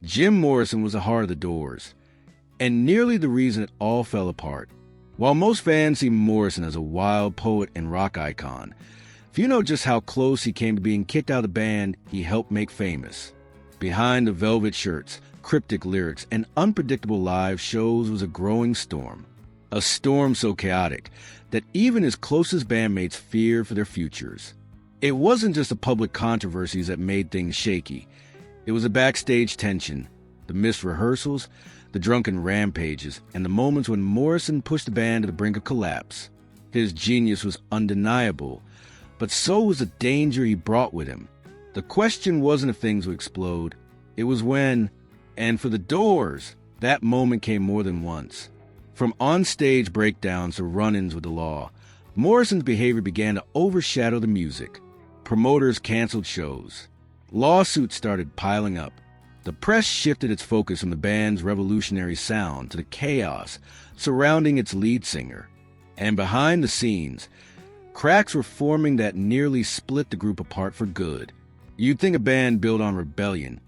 Jim Morrison was the heart of the Doors, and nearly the reason it all fell apart. While most fans see Morrison as a wild poet and rock icon, few know just how close he came to being kicked out of the band he helped make famous. Behind the velvet shirts, cryptic lyrics, and unpredictable live shows was a growing storm. A storm so chaotic that even his closest bandmates feared for their futures. It wasn't just the public controversies that made things shaky. It was the backstage tension, the missed rehearsals, the drunken rampages, and the moments when Morrison pushed the band to the brink of collapse. His genius was undeniable, but so was the danger he brought with him. The question wasn't if things would explode, it was when. And for the Doors, that moment came more than once. From on-stage breakdowns to run-ins with the law, Morrison's behavior began to overshadow the music. Promoters canceled shows. Lawsuits started piling up. The press shifted its focus from the band's revolutionary sound to the chaos surrounding its lead singer. And behind the scenes, cracks were forming that nearly split the group apart for good. You'd think a band built on rebellion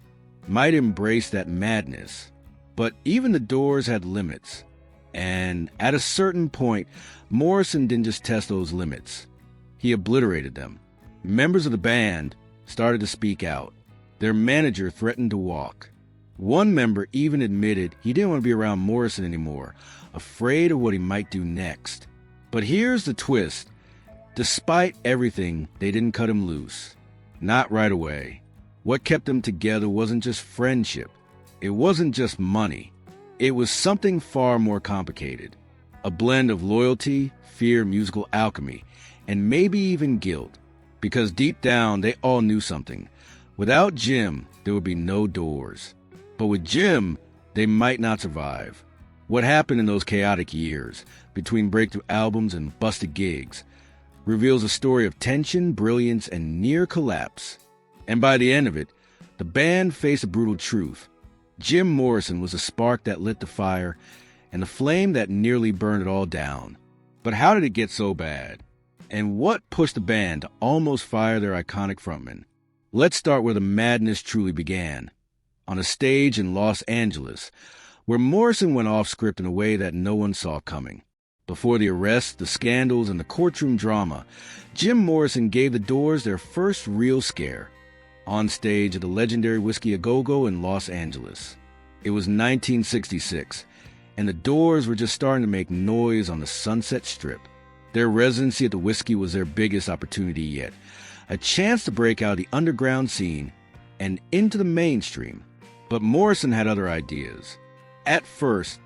might embrace that madness, but even the Doors had limits. And at a certain point, Morrison didn't just test those limits. He obliterated them. Members of the band started to speak out. Their manager threatened to walk. One member even admitted he didn't want to be around Morrison anymore, afraid of what he might do next. But here's the twist. Despite everything, they didn't cut him loose. Not right away. What kept them together wasn't just friendship. It wasn't just money. It was something far more complicated. A blend of loyalty, fear, musical alchemy, and maybe even guilt. Because deep down, they all knew something. Without Jim, there would be no Doors. But with Jim, they might not survive. What happened in those chaotic years, between breakthrough albums and busted gigs, reveals a story of tension, brilliance, and near collapse. And by the end of it, the band faced a brutal truth. Jim Morrison was the spark that lit the fire and the flame that nearly burned it all down. But how did it get so bad? And what pushed the band to almost fire their iconic frontman? Let's start where the madness truly began. On a stage in Los Angeles, where Morrison went off script in a way that no one saw coming. Before the arrests, the scandals, and the courtroom drama, Jim Morrison gave the Doors their first real scare. On stage at the legendary Whiskey A Go-Go in Los Angeles. It was 1966, and the Doors were just starting to make noise on the Sunset Strip. Their residency at the Whiskey was their biggest opportunity yet, a chance to break out of the underground scene and into the mainstream. But Morrison had other ideas. At first,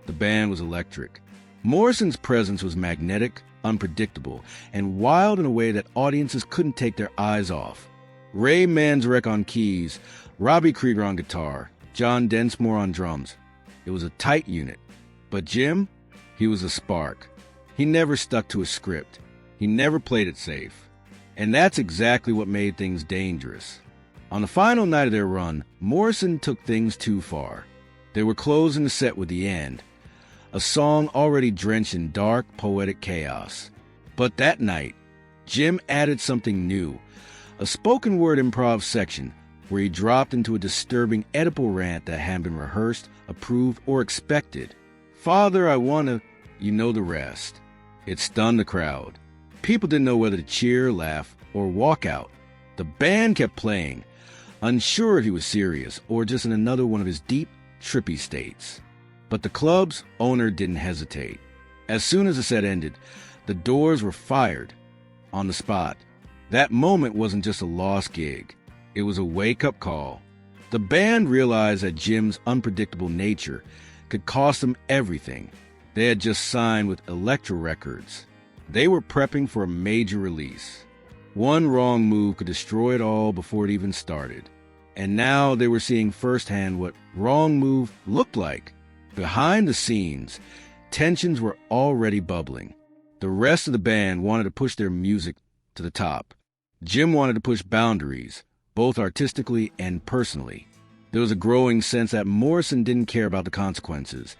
the band was electric. Morrison's presence was magnetic, unpredictable, and wild in a way that audiences couldn't take their eyes off. Ray Manzarek on keys, Robbie Krieger on guitar, John Densmore on drums. It was a tight unit. But Jim, he was a spark. He never stuck to a script. He never played it safe. And that's exactly what made things dangerous. On the final night of their run, Morrison took things too far. They were closing the set with The End, a song already drenched in dark, poetic chaos. But that night, Jim added something new. A spoken word improv section where he dropped into a disturbing Oedipal rant that hadn't been rehearsed, approved, or expected. Father, I wanna, you know the rest. It stunned the crowd. People didn't know whether to cheer, laugh, or walk out. The band kept playing, unsure if he was serious or just in another one of his deep, trippy states. But the club's owner didn't hesitate. As soon as the set ended, the Doors were fired on the spot. That moment wasn't just a lost gig. It was a wake-up call. The band realized that Jim's unpredictable nature could cost them everything. They had just signed with Elektra Records. They were prepping for a major release. One wrong move could destroy it all before it even started. And now they were seeing firsthand what wrong move looked like. Behind the scenes, tensions were already bubbling. The rest of the band wanted to push their music to the top. Jim wanted to push boundaries, both artistically and personally. There was a growing sense that Morrison didn't care about the consequences,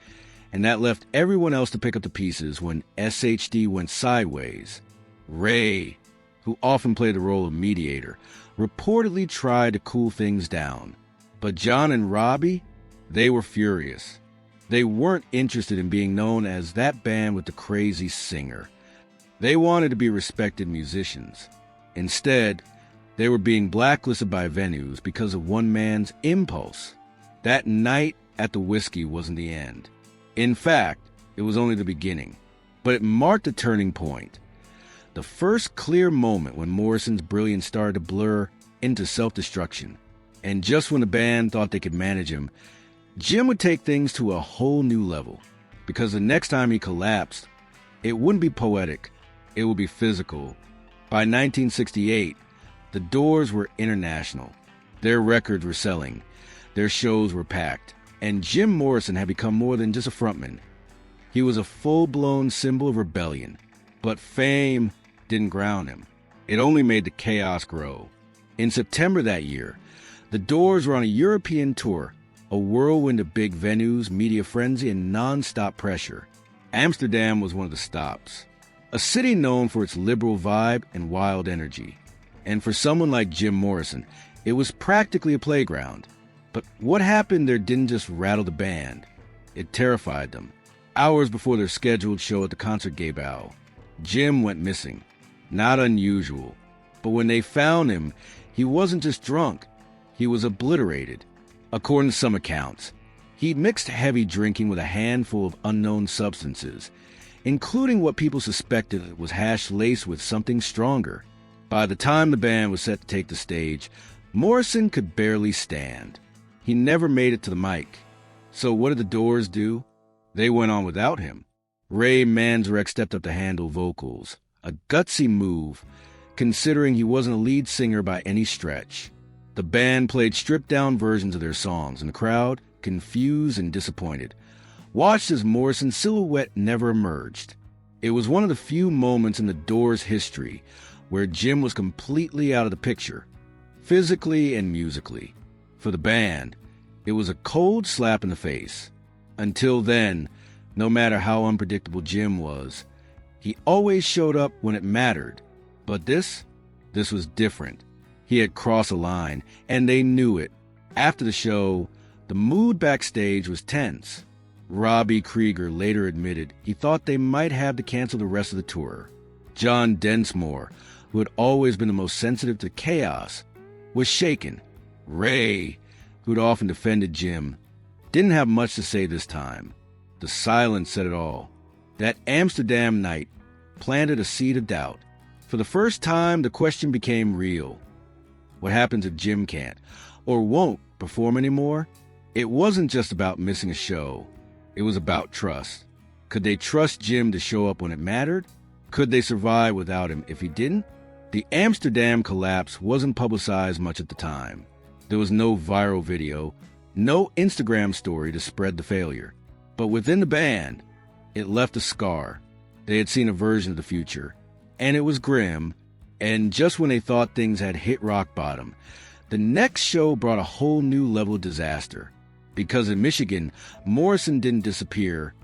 and that left everyone else to pick up the pieces when SHD went sideways. Ray, who often played the role of mediator, reportedly tried to cool things down. But John and Robbie, they were furious. They weren't interested in being known as that band with the crazy singer. They wanted to be respected musicians. Instead, they were being blacklisted by venues because of one man's impulse. That night at the whiskey wasn't the end. In fact, it was only the beginning. But it marked a turning point. The first clear moment when Morrison's brilliance started to blur into self-destruction. And just when the band thought they could manage him, Jim would take things to a whole new level. Because the next time he collapsed, it wouldn't be poetic, it would be physical. By 1968, the Doors were international. Their records were selling, their shows were packed, and Jim Morrison had become more than just a frontman. He was a full-blown symbol of rebellion. But fame didn't ground him. It only made the chaos grow. In September that year, the Doors were on a European tour, a whirlwind of big venues, media frenzy, and non-stop pressure. Amsterdam was one of the stops, a city known for its liberal vibe and wild energy. And for someone like Jim Morrison, it was practically a playground. But what happened there didn't just rattle the band. It terrified them. Hours before their scheduled show at the concert gave out, Jim went missing. Not unusual. But when they found him, he wasn't just drunk. He was obliterated. According to some accounts, he mixed heavy drinking with a handful of unknown substances, including what people suspected was hash laced with something stronger. By the time the band was set to take the stage, Morrison could barely stand. He never made it to the mic. So what did the Doors do? They went on without him. Ray Manzarek stepped up to handle vocals, a gutsy move, considering he wasn't a lead singer by any stretch. The band played stripped-down versions of their songs, and the crowd, confused and disappointed, watched as Morrison's silhouette never emerged. It was one of the few moments in the Doors' history where Jim was completely out of the picture, physically and musically. For the band, it was a cold slap in the face. Until then, no matter how unpredictable Jim was, he always showed up when it mattered. But this was different. He had crossed a line, and they knew it. After the show, the mood backstage was tense. Robbie Krieger later admitted he thought they might have to cancel the rest of the tour. John Densmore, who had always been the most sensitive to chaos, was shaken. Ray, who'd often defended Jim, didn't have much to say this time. The silence said it all. That Amsterdam night planted a seed of doubt. For the first time, the question became real. What happens if Jim can't, or won't, perform anymore? It wasn't just about missing a show. It was about trust. Could they trust Jim to show up when it mattered? Could they survive without him if he didn't? The Amsterdam collapse wasn't publicized much at the time. There was no viral video, no Instagram story to spread the failure. But within the band, it left a scar. They had seen a version of the future, and it was grim. And just when they thought things had hit rock bottom, the next show brought a whole new level of disaster. Because in Michigan, Morrison didn't disappear.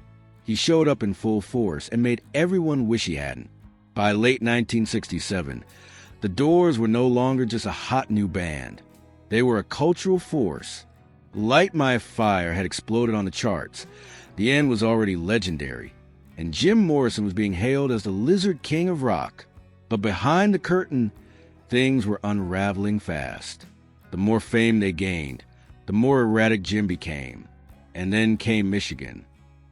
He showed up in full force and made everyone wish he hadn't. By late 1967, the Doors were no longer just a hot new band. They were a cultural force. Light My Fire had exploded on the charts. The end was already legendary. And Jim Morrison was being hailed as the Lizard King of rock. But behind the curtain, things were unraveling fast. The more fame they gained, the more erratic Jim became. And then came Michigan.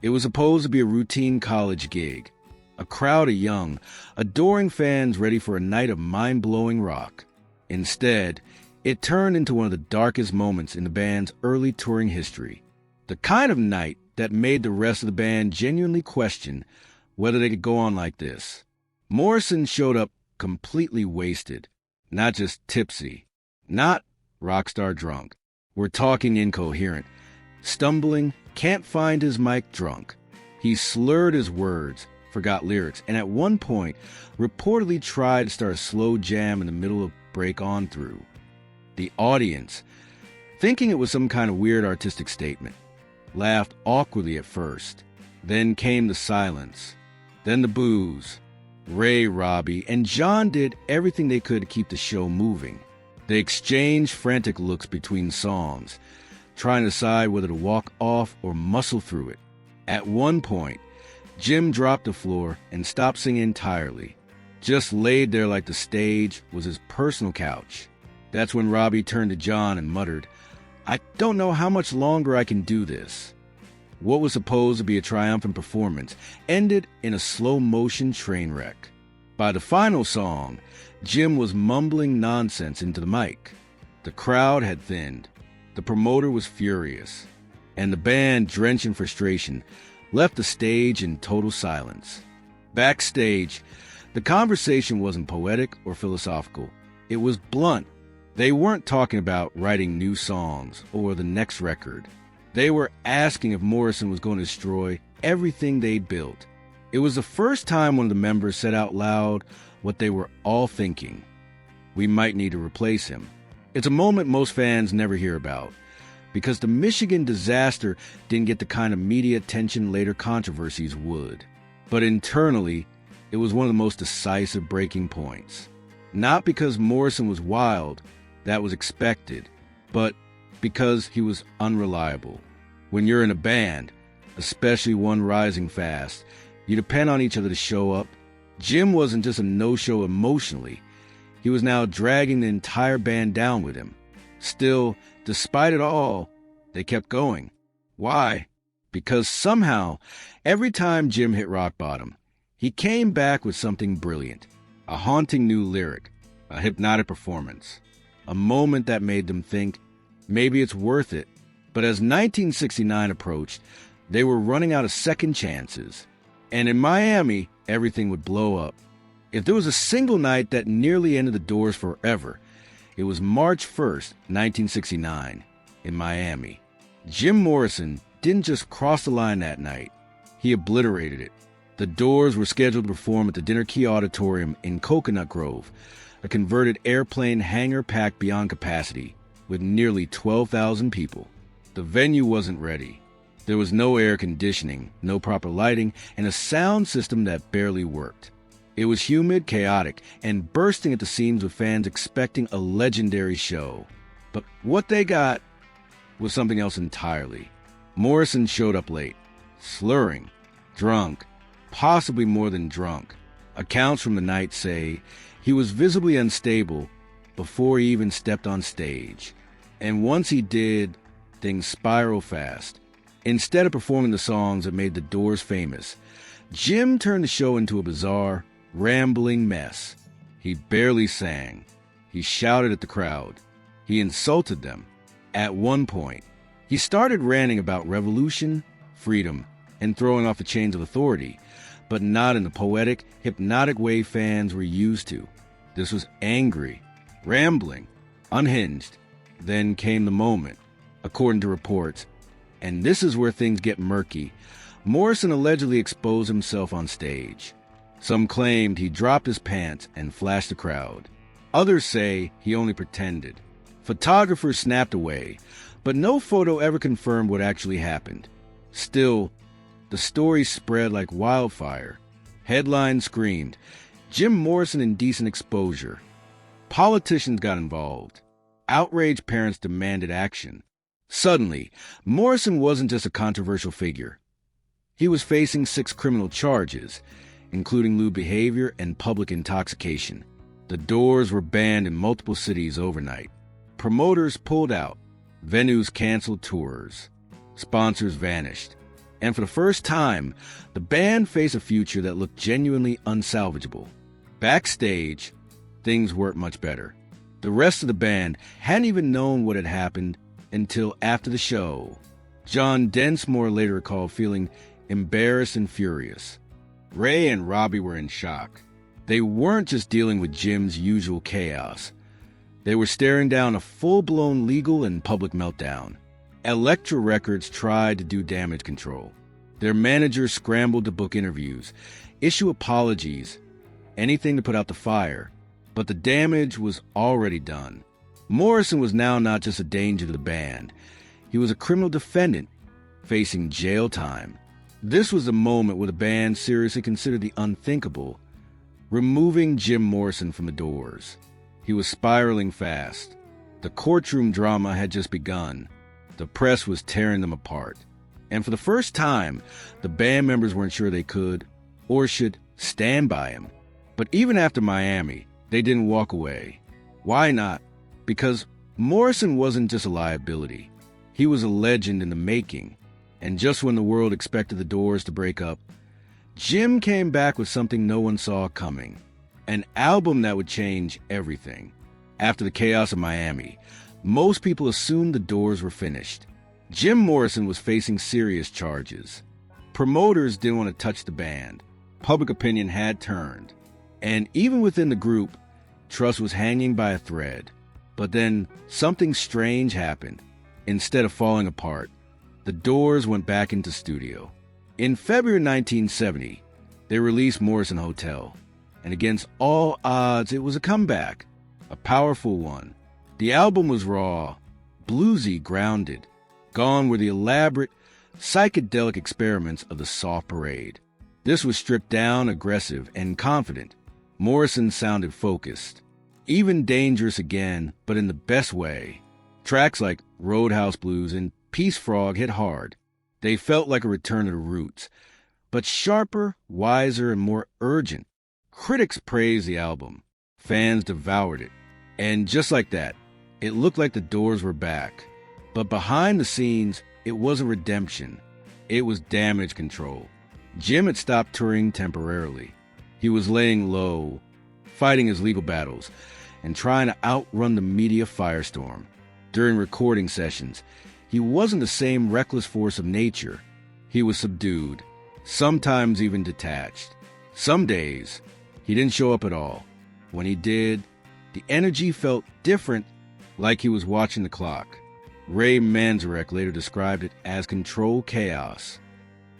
It was supposed to be a routine college gig. A crowd of young, adoring fans ready for a night of mind-blowing rock. Instead, it turned into one of the darkest moments in the band's early touring history. The kind of night that made the rest of the band genuinely question whether they could go on like this. Morrison showed up completely wasted, not just tipsy, not rockstar drunk. We're talking incoherent, stumbling, can't find his mic drunk. He slurred his words, forgot lyrics, and at one point reportedly tried to start a slow jam in the middle of Break On Through. The audience, thinking it was some kind of weird artistic statement, laughed awkwardly at first. Then came the silence, then the boos. Ray, Robbie, and John did everything they could to keep the show moving. They exchanged frantic looks between songs, trying to decide whether to walk off or muscle through it. At one point, Jim dropped to the floor and stopped singing entirely, just laid there like the stage was his personal couch. That's when Robbie turned to John and muttered, "I don't know how much longer I can do this." What was supposed to be a triumphant performance ended in a slow-motion train wreck. By the final song, Jim was mumbling nonsense into the mic. The crowd had thinned. The promoter was furious, and the band, drenched in frustration, left the stage in total silence. Backstage, the conversation wasn't poetic or philosophical. It was blunt. They weren't talking about writing new songs or the next record. They were asking if Morrison was going to destroy everything they'd built. It was the first time one of the members said out loud what they were all thinking. We might need to replace him. It's a moment most fans never hear about, because the Michigan disaster didn't get the kind of media attention later controversies would. But internally, it was one of the most decisive breaking points. Not because Morrison was wild, that was expected, but because he was unreliable. When you're in a band, especially one rising fast, you depend on each other to show up. Jim wasn't just a no-show emotionally. He was now dragging the entire band down with him. Still, despite it all, they kept going. Why? Because somehow, every time Jim hit rock bottom, he came back with something brilliant, a haunting new lyric, a hypnotic performance, a moment that made them think, maybe it's worth it. But as 1969 approached, they were running out of second chances. And in Miami, everything would blow up. If there was a single night that nearly ended the doors forever, it was March 1st, 1969, in Miami. Jim Morrison didn't just cross the line that night, he obliterated it. The Doors were scheduled to perform at the Dinner Key Auditorium in Coconut Grove, a converted airplane hangar packed beyond capacity, with nearly 12,000 people. The venue wasn't ready. There was no air conditioning, no proper lighting, and a sound system that barely worked. It was humid, chaotic, and bursting at the seams with fans expecting a legendary show. But what they got was something else entirely. Morrison showed up late, slurring, drunk, possibly more than drunk. Accounts from the night say he was visibly unstable before he even stepped on stage. And once he did, things spiraled fast. Instead of performing the songs that made the Doors famous, Jim turned the show into a bizarre, rambling mess. He barely sang. He shouted at the crowd. He insulted them. At one point, he started ranting about revolution, freedom, and throwing off the chains of authority, but not in the poetic, hypnotic way fans were used to. This was angry, rambling, unhinged. Then came the moment. According to reports, and this is where things get murky, Morrison allegedly exposed himself on stage. Some claimed he dropped his pants and flashed the crowd. Others say he only pretended. Photographers snapped away, but no photo ever confirmed what actually happened. Still, the story spread like wildfire. Headlines screamed, "Jim Morrison indecent exposure." Politicians got involved. Outraged parents demanded action. Suddenly, Morrison wasn't just a controversial figure. He was facing 6 criminal charges, including lewd behavior and public intoxication. The Doors were banned in multiple cities overnight. Promoters pulled out. Venues canceled tours. Sponsors vanished. And for the first time, the band faced a future that looked genuinely unsalvageable. Backstage, things weren't much better. The rest of the band hadn't even known what had happened until after the show. John Densmore later recalled feeling embarrassed and furious. Ray and Robbie were in shock. They weren't just dealing with Jim's usual chaos. They were staring down a full-blown legal and public meltdown. Elektra Records tried to do damage control. Their managers scrambled to book interviews, issue apologies, anything to put out the fire. But the damage was already done. Morrison was now not just a danger to the band. He was a criminal defendant facing jail time. This was the moment where the band seriously considered the unthinkable, removing Jim Morrison from the Doors. He was spiraling fast. The courtroom drama had just begun. The press was tearing them apart. And for the first time, the band members weren't sure they could or should stand by him. But even after Miami, they didn't walk away. Why not? Because Morrison wasn't just a liability. He was a legend in the making. And just when the world expected the Doors to break up, Jim came back with something no one saw coming. An album that would change everything. After the chaos of Miami, most people assumed the Doors were finished. Jim Morrison was facing serious charges. Promoters didn't want to touch the band. Public opinion had turned. And even within the group, trust was hanging by a thread. But then something strange happened. Instead of falling apart, the Doors went back into studio. In February 1970, they released Morrison Hotel. And against all odds, it was a comeback. A powerful one. The album was raw, bluesy, grounded. Gone were the elaborate, psychedelic experiments of the soft parade. This was stripped down, aggressive, and confident. Morrison sounded focused. Even dangerous again, but in the best way. Tracks like Roadhouse Blues and Peace Frog hit hard. They felt like a return to the roots, but sharper, wiser, and more urgent. Critics praised the album. Fans devoured it. And just like that, it looked like the Doors were back. But behind the scenes, it wasn't redemption. It was damage control. Jim had stopped touring temporarily. He was laying low, fighting his legal battles, and trying to outrun the media firestorm. During recording sessions, he wasn't the same reckless force of nature. He was subdued, sometimes even detached. Some days, he didn't show up at all. When he did, the energy felt different, like he was watching the clock. Ray Manzarek later described it as controlled chaos.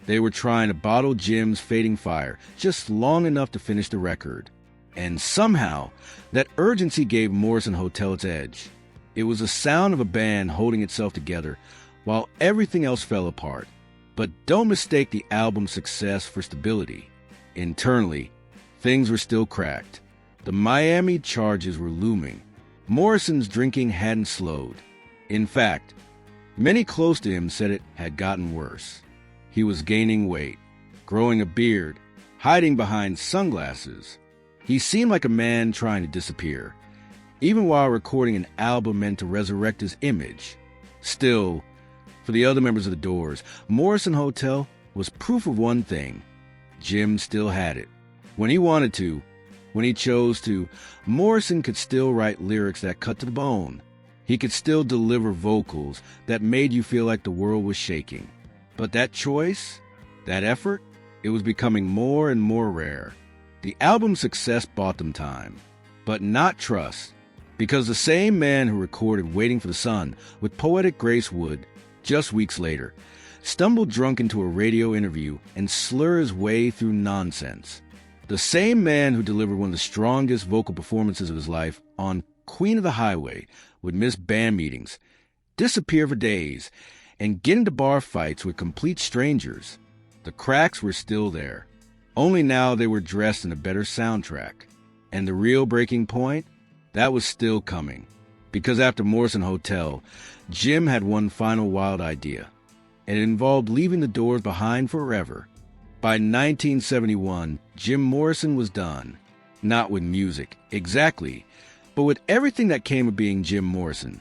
They were trying to bottle Jim's fading fire just long enough to finish the record. And somehow, that urgency gave Morrison Hotel its edge. It was the sound of a band holding itself together while everything else fell apart. But don't mistake the album's success for stability. Internally, things were still cracked. The Miami charges were looming. Morrison's drinking hadn't slowed. In fact, many close to him said it had gotten worse. He was gaining weight, growing a beard, hiding behind sunglasses. He seemed like a man trying to disappear, even while recording an album meant to resurrect his image. Still, for the other members of the Doors, Morrison Hotel was proof of one thing. Jim still had it. When he wanted to, when he chose to, Morrison could still write lyrics that cut to the bone. He could still deliver vocals that made you feel like the world was shaking. But that choice, that effort, it was becoming more and more rare. The album's success bought them time, but not trust, because the same man who recorded Waiting for the Sun with poetic Grace Wood just weeks later stumbled drunk into a radio interview and slurred his way through nonsense. The same man who delivered one of the strongest vocal performances of his life on Queen of the Highway would miss band meetings, disappear for days, and get into bar fights with complete strangers. The cracks were still there. Only now they were dressed in a better soundtrack. And the real breaking point? That was still coming. Because after Morrison Hotel, Jim had one final wild idea. And it involved leaving the Doors behind forever. By 1971, Jim Morrison was done. Not with music, exactly, but with everything that came of being Jim Morrison.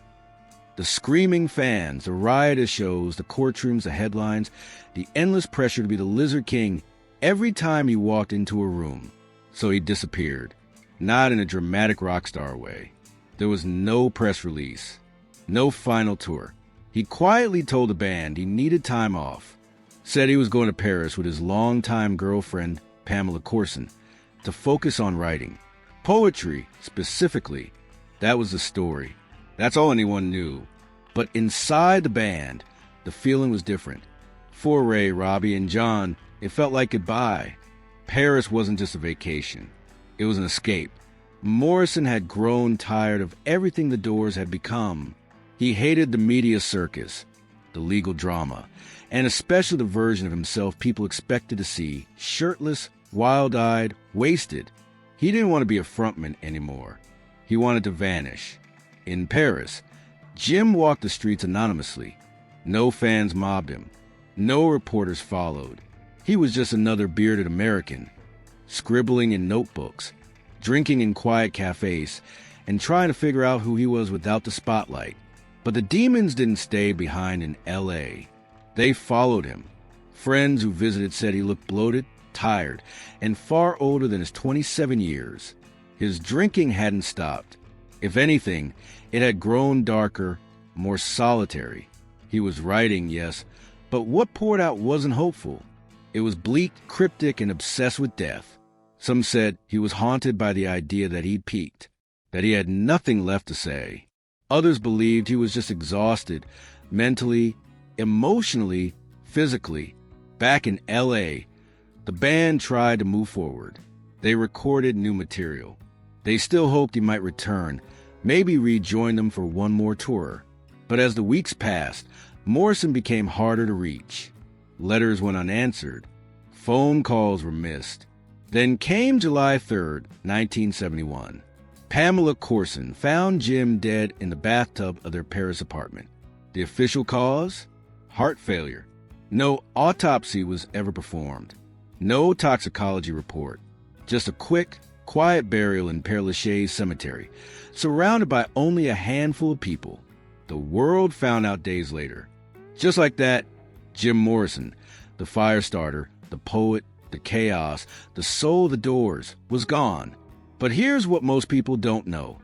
The screaming fans, the riotous shows, the courtrooms, the headlines, the endless pressure to be the Lizard King every time he walked into a room. So he disappeared. Not in a dramatic rock star way. There was no press release. No final tour. He quietly told the band he needed time off. Said he was going to Paris with his longtime girlfriend, Pamela Corson, to focus on writing. Poetry, specifically. That was the story. That's all anyone knew. But inside the band, the feeling was different. For Ray, Robbie, and John, it felt like goodbye. Paris wasn't just a vacation. It was an escape. Morrison had grown tired of everything the Doors had become. He hated the media circus, the legal drama, and especially the version of himself people expected to see, shirtless, wild-eyed, wasted. He didn't want to be a frontman anymore. He He wanted to vanish. In Paris, Jim walked the streets anonymously. No fans mobbed him. No reporters followed. He was just another bearded American, scribbling in notebooks, drinking in quiet cafes, and trying to figure out who he was without the spotlight. But the demons didn't stay behind in L.A. They followed him. Friends who visited said he looked bloated, tired, and far older than his 27 years. His drinking hadn't stopped. If anything, it had grown darker, more solitary. He was writing, yes, but what poured out wasn't hopeful. It was bleak, cryptic, and obsessed with death. Some said he was haunted by the idea that he'd peaked, that he had nothing left to say. Others believed he was just exhausted, mentally, emotionally, physically. Back in L.A., the band tried to move forward. They recorded new material. They still hoped he might return, maybe rejoin them for one more tour. But as the weeks passed, Morrison became harder to reach. Letters went unanswered. Phone calls were missed. Then came July 3rd, 1971. Pamela Corson found Jim dead in the bathtub of their Paris apartment. The official cause? Heart failure. No autopsy was ever performed. No toxicology report. Just a quick, quiet burial in Père Lachaise Cemetery, surrounded by only a handful of people. The world found out days later. Just like that, Jim Morrison, the fire starter, the poet, the chaos, the soul of the Doors, was gone. But here's what most people don't know.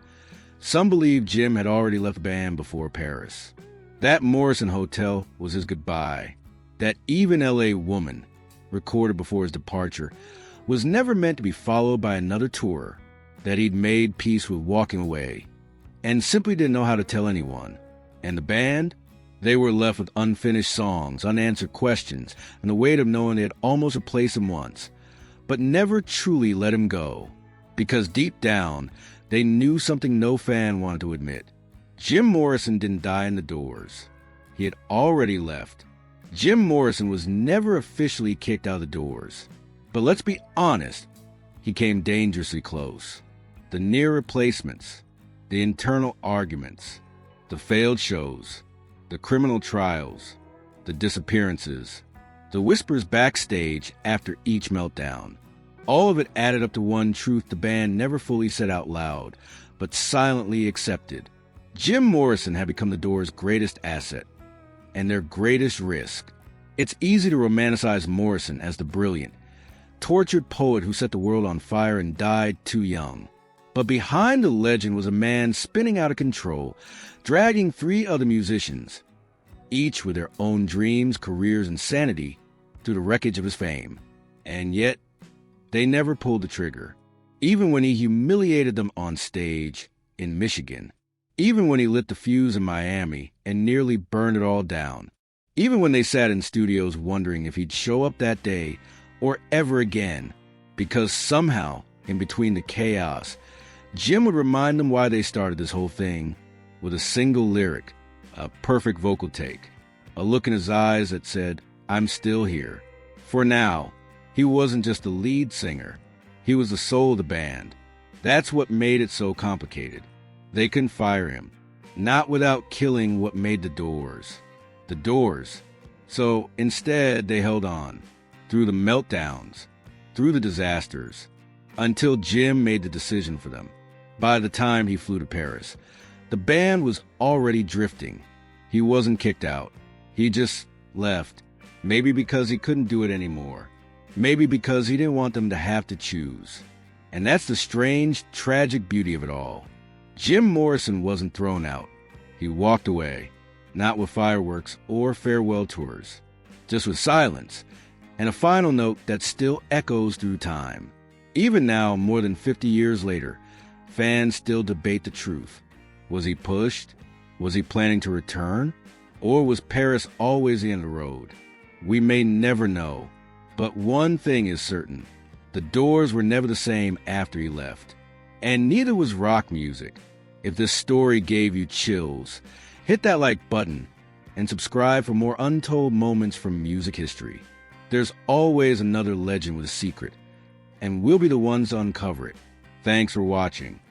Some believe Jim had already left the band before Paris. That Morrison Hotel was his goodbye. That Even L.A. Woman, recorded before his departure, was never meant to be followed by another tour. That he'd made peace with walking away, and simply didn't know how to tell anyone. And the band? They were left with unfinished songs, unanswered questions, and the weight of knowing they had almost replaced him once, but never truly let him go. Because deep down, they knew something no fan wanted to admit. Jim Morrison didn't die in the Doors. He had already left. Jim Morrison was never officially kicked out of the Doors. But let's be honest, he came dangerously close. The near replacements, the internal arguments, the failed shows, the criminal trials, the disappearances, the whispers backstage after each meltdown. All of it added up to one truth the band never fully said out loud, but silently accepted. Jim Morrison had become the Doors' greatest asset, and their greatest risk. It's easy to romanticize Morrison as the brilliant, tortured poet who set the world on fire and died too young. But behind the legend was a man spinning out of control, dragging 3 other musicians, each with their own dreams, careers, and sanity, through the wreckage of his fame. And yet, they never pulled the trigger, even when he humiliated them on stage in Michigan, even when he lit the fuse in Miami and nearly burned it all down, even when they sat in studios wondering if he'd show up that day or ever again, because somehow, in between the chaos, Jim would remind them why they started this whole thing with a single lyric, a perfect vocal take, a look in his eyes that said, "I'm still here." For now, he wasn't just the lead singer. He was the soul of the band. That's what made it so complicated. They couldn't fire him, not without killing what made the Doors. The Doors. So instead, they held on, through the meltdowns, through the disasters, until Jim made the decision for them. By the time he flew to Paris, the band was already drifting. He wasn't kicked out. He just left, maybe because he couldn't do it anymore. Maybe because he didn't want them to have to choose. And that's the strange, tragic beauty of it all. Jim Morrison wasn't thrown out. He walked away, not with fireworks or farewell tours, just with silence, and a final note that still echoes through time. Even now, more than 50 years later, fans still debate the truth. Was he pushed? Was he planning to return? Or was Paris always the end of the road? We may never know. But one thing is certain. The Doors were never the same after he left. And neither was rock music. If this story gave you chills, hit that like button and subscribe for more untold moments from music history. There's always another legend with a secret, and we'll be the ones to uncover it. Thanks for watching.